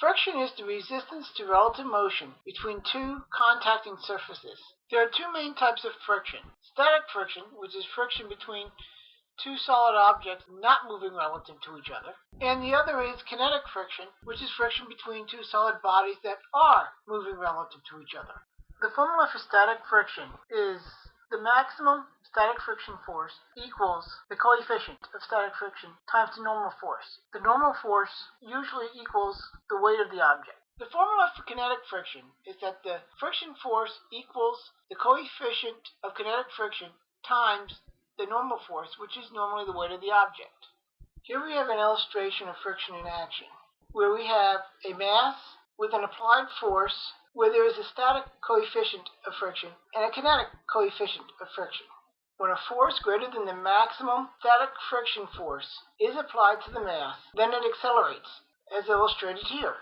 Friction is the resistance to relative motion between two contacting surfaces. There are two main types of friction. Static friction, which is friction between two solid objects not moving relative to each other. And the other is kinetic friction, which is friction between two solid bodies that are moving relative to each other. The formula for static friction is the maximum static friction force equals the coefficient of static friction times the normal force. The normal force usually equals the weight of the object. The formula for kinetic friction is that the friction force equals the coefficient of kinetic friction times the normal force, which is normally the weight of the object. Here we have an illustration of friction in action, where we have a mass with an applied force where there is a static coefficient of friction and a kinetic coefficient of friction. When a force greater than the maximum static friction force is applied to the mass, then it accelerates, as illustrated here.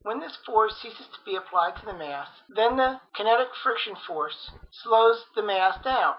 When this force ceases to be applied to the mass, then the kinetic friction force slows the mass down.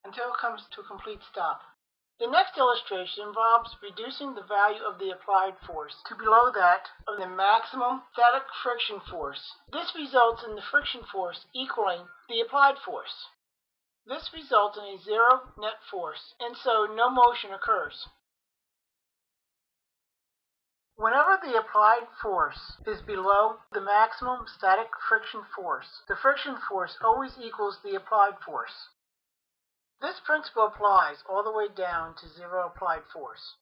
Until it comes to a complete stop. The next illustration involves reducing the value of the applied force to below that of the maximum static friction force. This results in the friction force equaling the applied force. This results in a zero net force, and so no motion occurs. Whenever the applied force is below the maximum static friction force, the friction force always equals the applied force. This principle applies all the way down to zero applied force.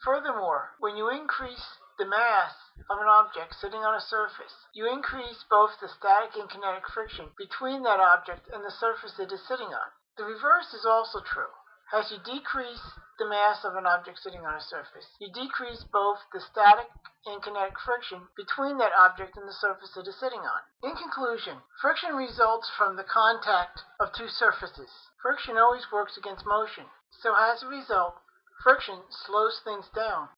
Furthermore, when you increase the mass of an object sitting on a surface, you increase both the static and kinetic friction between that object and the surface it is sitting on. The reverse is also true. As you decrease the mass of an object sitting on a surface, you decrease both the static and kinetic friction between that object and the surface it is sitting on. In conclusion, friction results from the contact of two surfaces. Friction always works against motion, so as a result, friction slows things down.